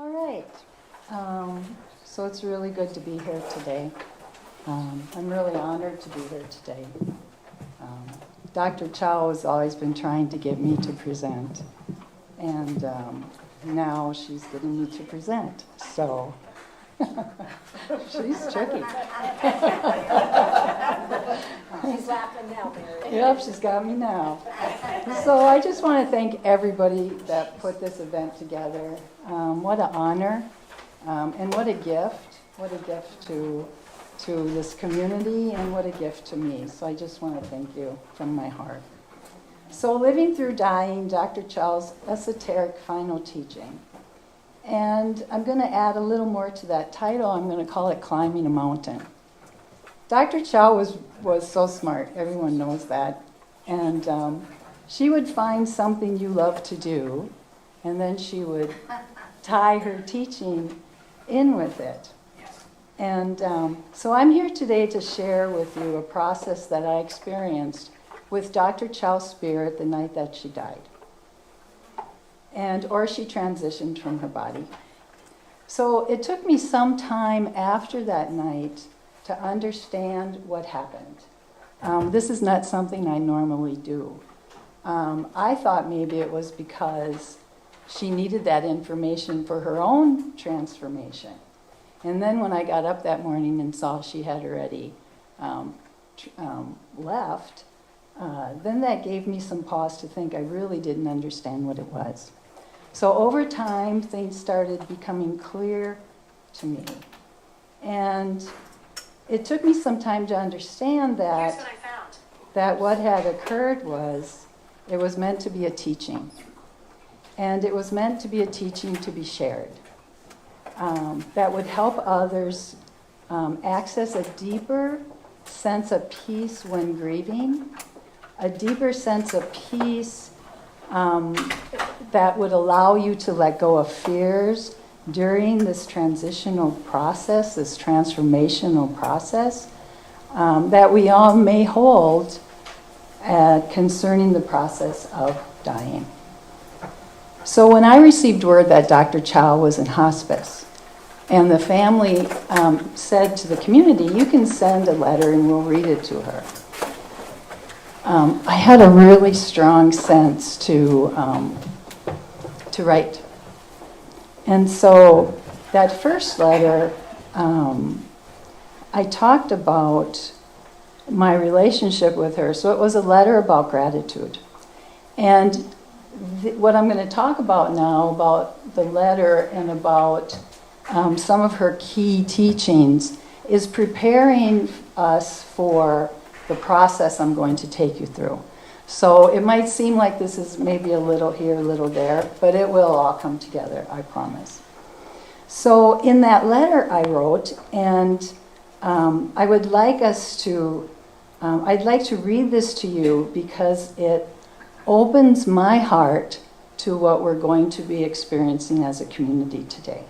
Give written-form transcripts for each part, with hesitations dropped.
All right. So it's really good to be here today. I'm really honored to be here today. Dr. Chow has always been trying to get me to present, and now she's getting me to present. So she's tricky. She's laughing now, Mary. Yep, she's got me now. So I just want to thank everybody that put this event together. What an honor, and what a gift. What a gift to this community, and what a gift to me. So I just want to thank you from my heart. So Living Through Dying, Dr. Chow's Esoteric Final Teaching. And I'm going to add a little more to that title. I'm going to call it Climbing a Mountain. Dr. Chow was so smart. Everyone knows that. And she would find something you love to do, and then she would tie her teaching in with it. And so I'm here today to share with you a process that I experienced with Dr. Chow's spirit the night that she died, or she transitioned from her body. So it took me some time after that night to understand what happened. This is not something I normally do. I thought maybe it was because she needed that information for her own transformation. And then when I got up that morning and saw she had already left, then that gave me some pause to think I really didn't understand what it was. So over time, things started becoming clear to me. And it took me some time to understand that, what had occurred was, it was meant to be a teaching. And it was meant to be a teaching to be shared. That would help others access a deeper sense of peace when grieving, a deeper sense of peace that would allow you to let go of fears during this transitional process, this transformational process that we all may hold concerning the process of dying. So when I received word that Dr. Chow was in hospice, and the family said to the community, you can send a letter and we'll read it to her. I had a really strong sense to write. And so that first letter, I talked about my relationship with her. So it was a letter about gratitude. And what I'm going to talk about now, about the letter and about some of her key teachings, is preparing us for the process I'm going to take you through. So it might seem like this is maybe a little here, a little there, but it will all come together, I promise. So in that letter I wrote, and I would like us to, I'd like to read this to you because it opens my heart to what we're going to be experiencing as a community today.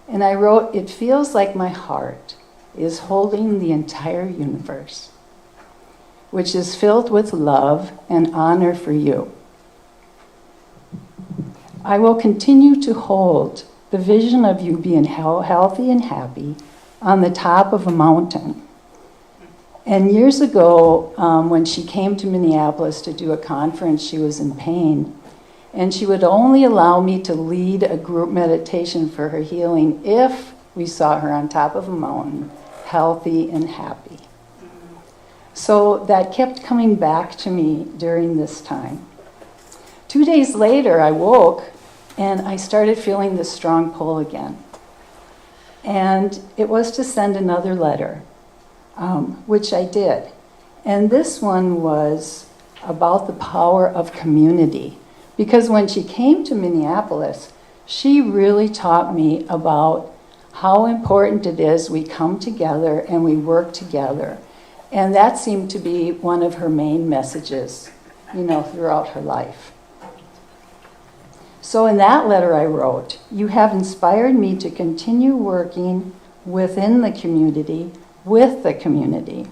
And I wrote, it feels like my heart is holding the entire universe, which is filled with love and honor for you. I will continue to hold the vision of you being healthy and happy on the top of a mountain. And years ago, when she came to Minneapolis to do a conference, she was in pain. And she would only allow me to lead a group meditation for her healing if we saw her on top of a mountain, healthy and happy. So that kept coming back to me during this time. 2 days later, I woke and I started feeling this strong pull again. And it was to send another letter, which I did. And this one was about the power of community. Because when she came to Minneapolis, she really taught me about how important it is we come together and we work together. And that seemed to be one of her main messages, throughout her life. So in that letter I wrote, you have inspired me to continue working within the community, with the community,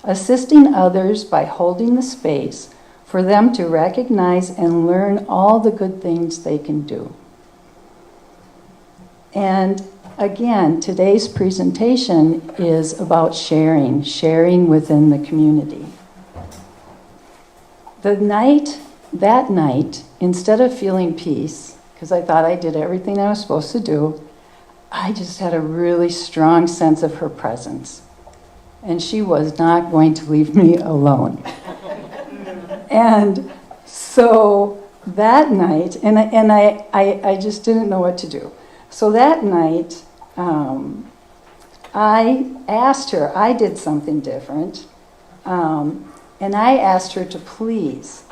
assisting others by holding the space for them to recognize and learn all the good things they can do. And again, today's presentation is about sharing within the community. That night, instead of feeling peace, because I thought I did everything I was supposed to do, I just had a really strong sense of her presence. And she was not going to leave me alone. And so that night, and I just didn't know what to do. So that night, I asked her, I did something different, and I asked her to please,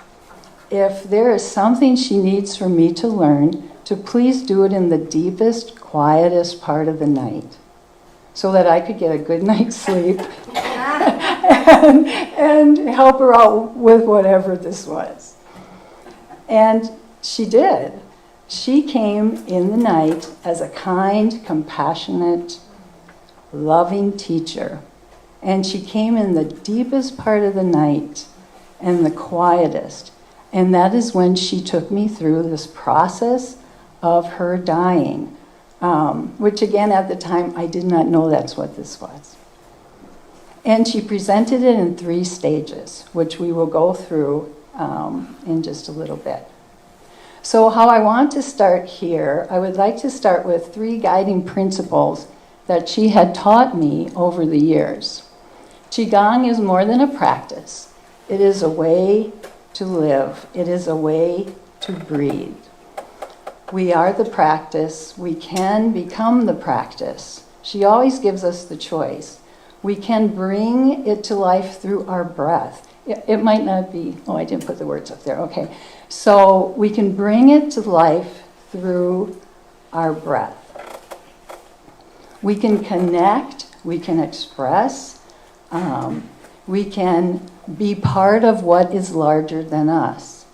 if there is something she needs for me to learn, to please do it in the deepest, quietest part of the night, so that I could get a good night's sleep and help her out with whatever this was. And she did. She came in the night as a kind, compassionate, loving teacher. And she came in the deepest part of the night and the quietest. And that is when she took me through this process of her dying, which again at the time I did not know that's what this was. And she presented it in 3 stages, which we will go through in just a little bit. So how I want to start here, I would like to start with 3 guiding principles that she had taught me over the years. Qigong is more than a practice. It is a way to live. It is a way to breathe. We are the practice. We can become the practice. She always gives us the choice. We can bring it to life through our breath. It might not be, I didn't put the words up there, okay. So we can bring it to life through our breath. We can connect, we can express, we can be part of what is larger than us.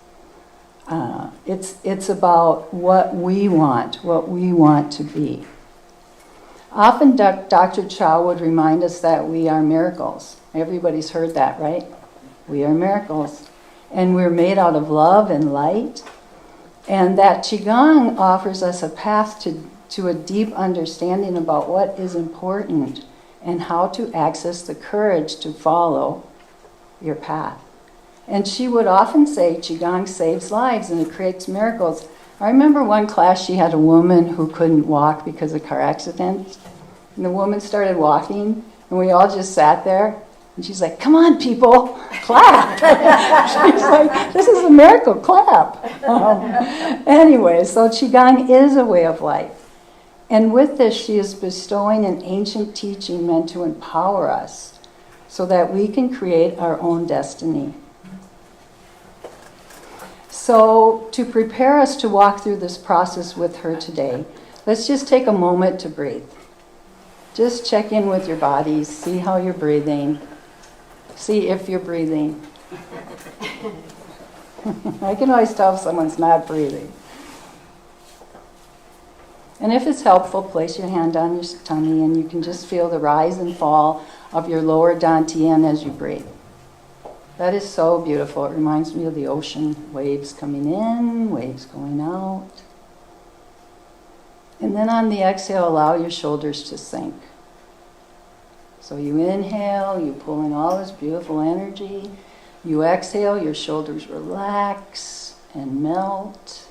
It's about what we want to be. Often Dr. Chow would remind us that we are miracles. Everybody's heard that, right? We are miracles. And we're made out of love and light. And that Qigong offers us a path to a deep understanding about what is important and how to access the courage to follow your path. And she would often say Qigong saves lives and it creates miracles. I remember one class she had a woman who couldn't walk because of a car accident. And the woman started walking and we all just sat there. And she's like, come on, people, clap. She's like, this is a miracle, clap. Anyway, so Qigong is a way of life. And with this, she is bestowing an ancient teaching meant to empower us so that we can create our own destiny. So to prepare us to walk through this process with her today, let's just take a moment to breathe. Just check in with your bodies, see how you're breathing. See if you're breathing. I can always tell if someone's not breathing. And if it's helpful, place your hand on your tummy and you can just feel the rise and fall of your lower dantian as you breathe. That is so beautiful. It reminds me of the ocean, waves coming in, waves going out. And then on the exhale, allow your shoulders to sink. So you inhale, you pull in all this beautiful energy. You exhale, your shoulders relax and melt.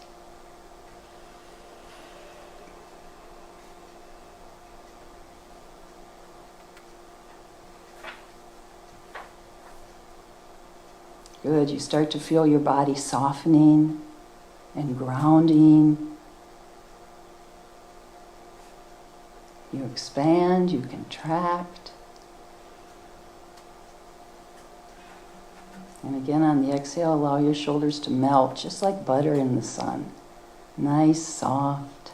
Good, you start to feel your body softening and grounding. You expand, you contract. And again, on the exhale, allow your shoulders to melt, just like butter in the sun. Nice, soft.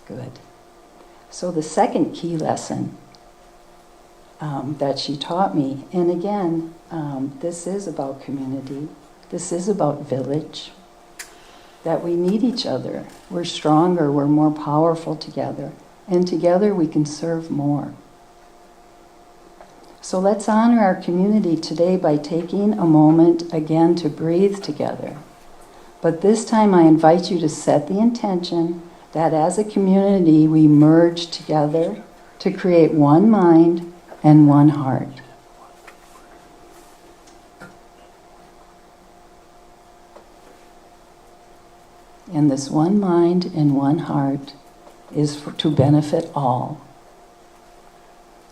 Good. So the second key lesson that she taught me, and again, this is about community. This is about village. That we need each other. We're stronger, we're more powerful together. And together we can serve more. So let's honor our community today by taking a moment again to breathe together. But this time I invite you to set the intention that as a community we merge together to create one mind and one heart. And this one mind and one heart is to benefit all.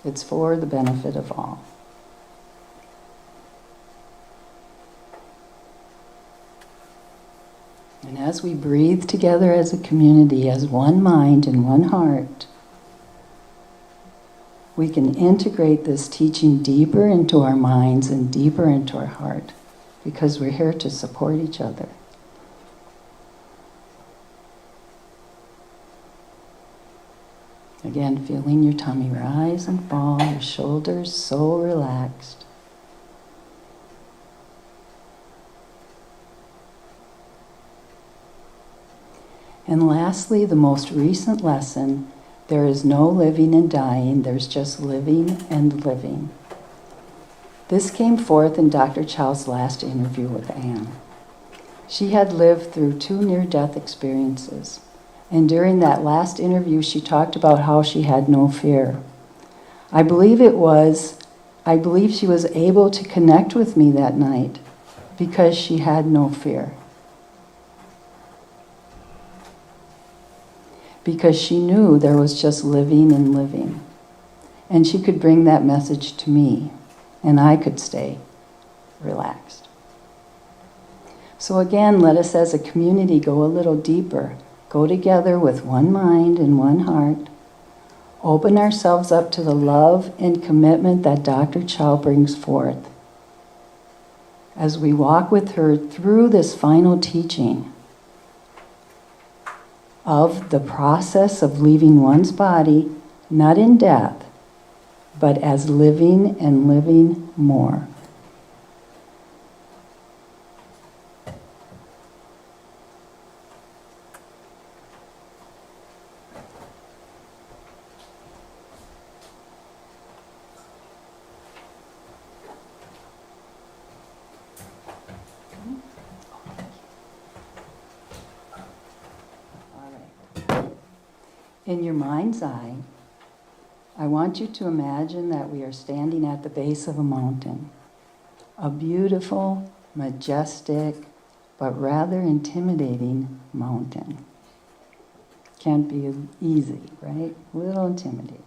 It's for the benefit of all. And as we breathe together as a community, as one mind and one heart, we can integrate this teaching deeper into our minds and deeper into our heart, because we're here to support each other. Again, feeling your tummy rise and fall, your shoulders so relaxed. And lastly, the most recent lesson, there is no living and dying, there's just living and living. This came forth in Dr. Chow's last interview with Anne. She had lived through 2 near-death experiences. And during that last interview, she talked about how she had no fear. I believe she was able to connect with me that night because she had no fear. Because she knew there was just living and living. And she could bring that message to me, and I could stay relaxed. So again, let us as a community go a little deeper. Go together with one mind and one heart. Open ourselves up to the love and commitment that Dr. Chow brings forth. As we walk with her through this final teaching of the process of leaving one's body, not in death, but as living and living more. In your mind's eye, I want you to imagine that we are standing at the base of a mountain. A beautiful, majestic, but rather intimidating mountain. Can't be easy, right? A little intimidating.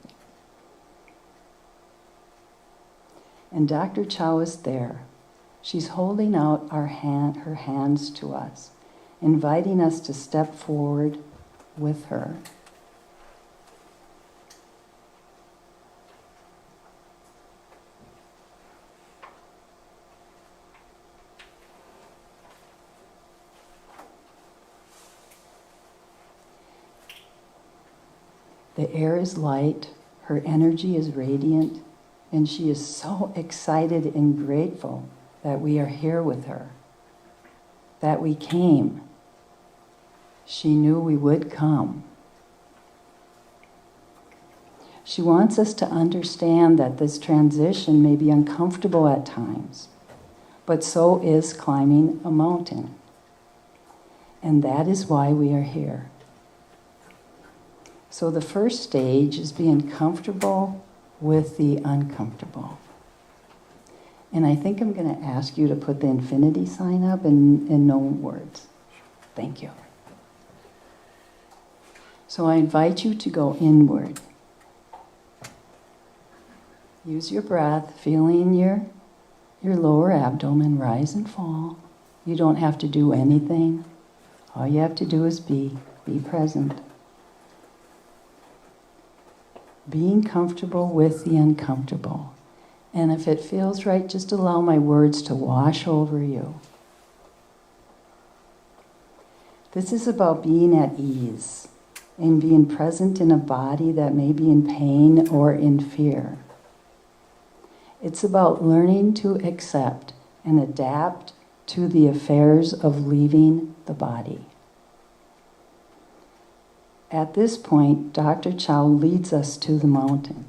And Dr. Chow is there. She's holding out her hands to us, inviting us to step forward with her. The air is light, her energy is radiant, and she is so excited and grateful that we are here with her, that we came. She knew we would come. She wants us to understand that this transition may be uncomfortable at times, but so is climbing a mountain. And that is why we are here. So the first stage is being comfortable with the uncomfortable. And I think I'm going to ask you to put the infinity sign up in no words. Thank you. So I invite you to go inward. Use your breath, feeling your lower abdomen rise and fall. You don't have to do anything. All you have to do is be present. Being comfortable with the uncomfortable. And if it feels right, just allow my words to wash over you. This is about being at ease and being present in a body that may be in pain or in fear. It's about learning to accept and adapt to the affairs of leaving the body. At this point, Dr. Chow leads us to the mountain.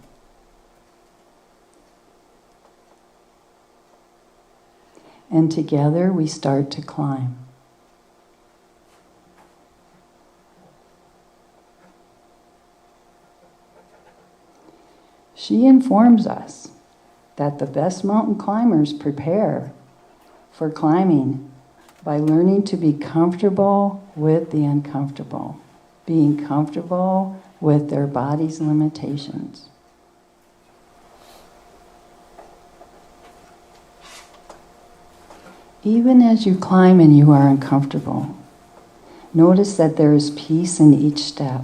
And together we start to climb. She informs us that the best mountain climbers prepare for climbing by learning to be comfortable with the uncomfortable, being comfortable with their body's limitations. Even as you climb and you are uncomfortable, notice that there is peace in each step,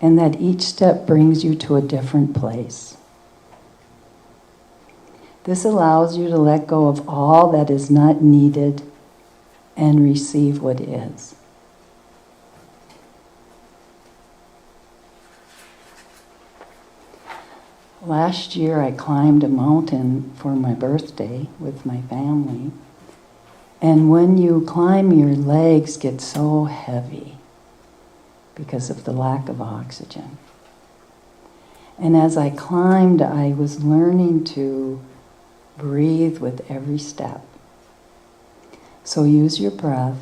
and that each step brings you to a different place. This allows you to let go of all that is not needed and receive what is. Last year I climbed a mountain for my birthday with my family, and when you climb, your legs get so heavy because of the lack of oxygen. And as I climbed, I was learning to breathe with every step. So use your breath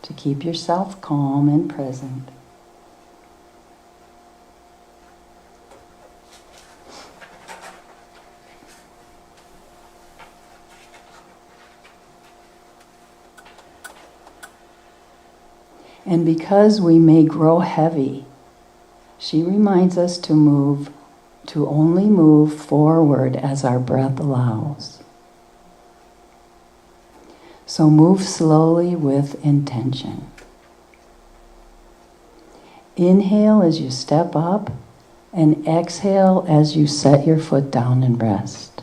to keep yourself calm and present. And because we may grow heavy, she reminds us to only move forward as our breath allows. So move slowly with intention. Inhale as you step up, and exhale as you set your foot down and rest.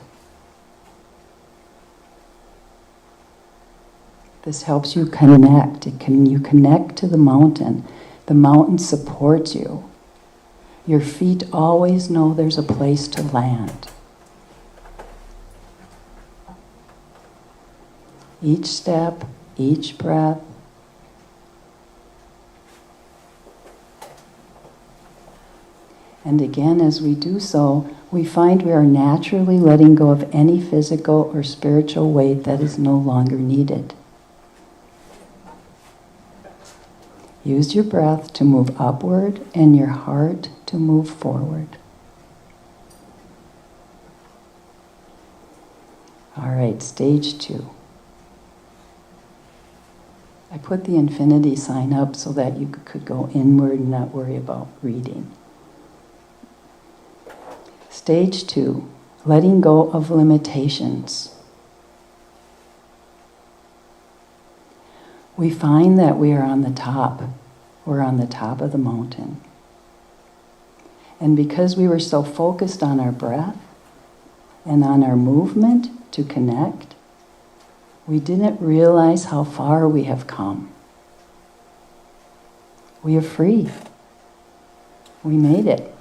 This helps you connect. You connect to the mountain. The mountain supports you. Your feet always know there's a place to land. Each step, each breath. And again, as we do so, we find we are naturally letting go of any physical or spiritual weight that is no longer needed. Use your breath to move upward and your heart to move forward. All right, stage 2. I put the infinity sign up so that you could go inward and not worry about reading. Stage 2, letting go of limitations. We find that we are on the top. We're on the top of the mountain. And because we were so focused on our breath and on our movement to connect, we didn't realize how far we have come. We are free. We made it.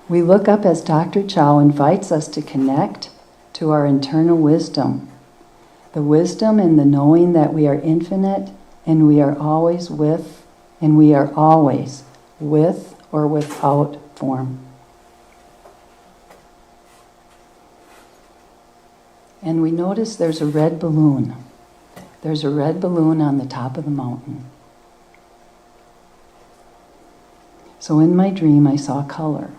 We look up as Dr. Chow invites us to connect to our internal wisdom. The wisdom and the knowing that we are infinite and we are always with or without form. And we notice there's a red balloon. There's a red balloon on the top of the mountain. So in my dream I saw color.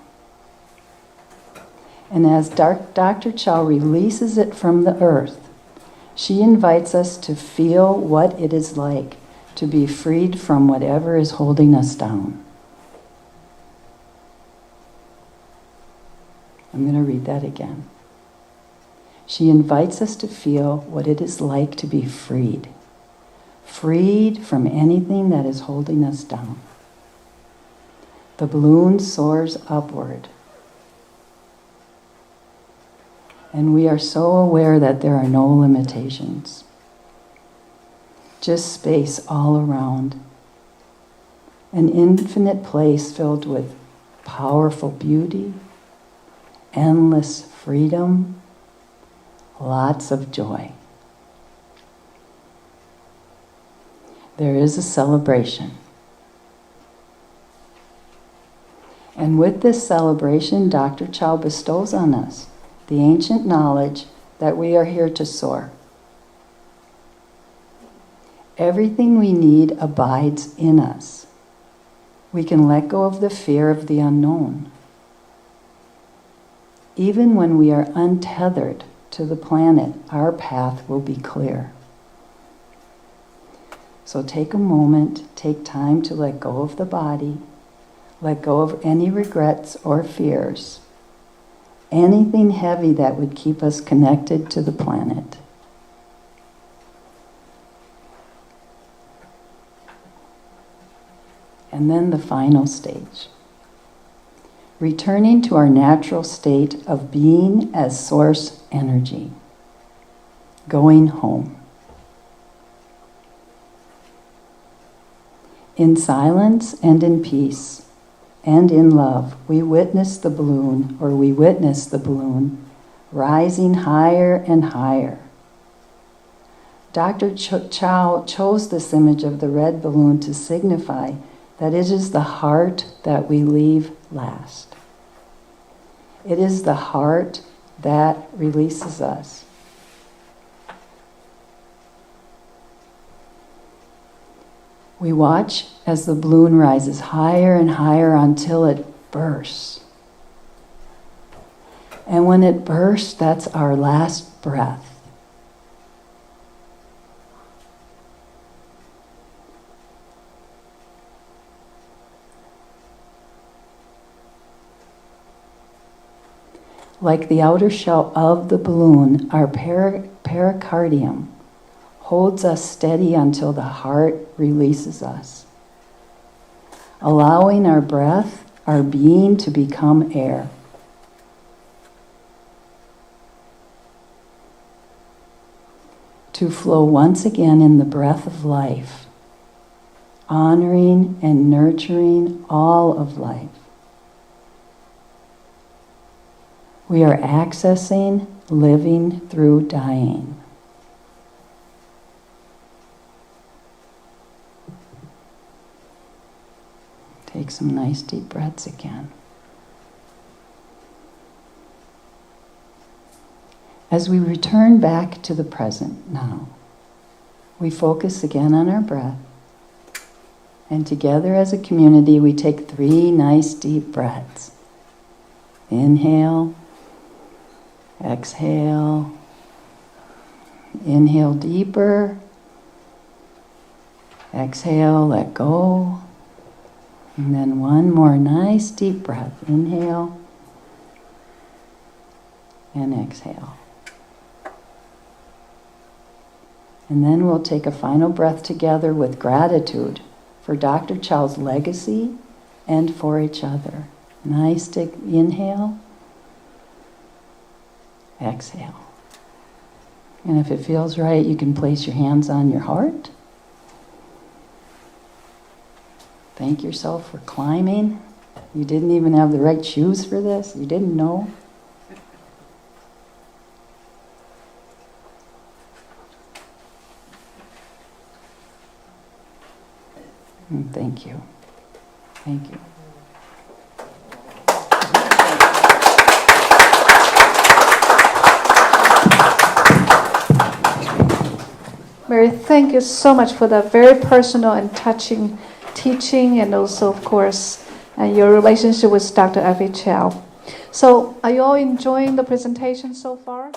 And as Dr. Chow releases it from the earth, she invites us to feel what it is like to be freed from whatever is holding us down. I'm going to read that again. She invites us to feel what it is like to be freed. Freed from anything that is holding us down. The balloon soars upward. And we are so aware that there are no limitations. Just space all around. An infinite place filled with powerful beauty, endless freedom, lots of joy. There is a celebration. And with this celebration, Dr. Chow bestows on us the ancient knowledge that we are here to soar. Everything we need abides in us. We can let go of the fear of the unknown. Even when we are untethered to the planet, our path will be clear. So take a moment, take time to let go of the body, let go of any regrets or fears, anything heavy that would keep us connected to the planet. And then the final stage. Returning to our natural state of being as source energy. Going home. In silence and in peace and in love, we witness the balloon rising higher and higher. Dr. Chow chose this image of the red balloon to signify that it is the heart that we leave last. It is the heart that releases us. We watch as the balloon rises higher and higher until it bursts. And when it bursts, that's our last breath. Like the outer shell of the balloon, our pericardium holds us steady until the heart releases us, allowing our breath, our being, to become air. To flow once again in the breath of life, honoring and nurturing all of life. We are accessing living through dying. Take some nice deep breaths again. As we return back to the present now, we focus again on our breath. And together as a community, we take 3 nice deep breaths. Inhale. Exhale. Inhale deeper. Exhale, let go. And then one more nice deep breath. Inhale. And exhale. And then we'll take a final breath together with gratitude for Dr. Chow's legacy and for each other. Nice deep inhale. Exhale. And if it feels right, you can place your hands on your heart. Thank yourself for climbing. You didn't even have the right shoes for this. You didn't know. And thank you. Thank you. Mary, thank you so much for that very personal and touching teaching, and also, of course, your relationship with Dr. Chow. So, are you all enjoying the presentation so far?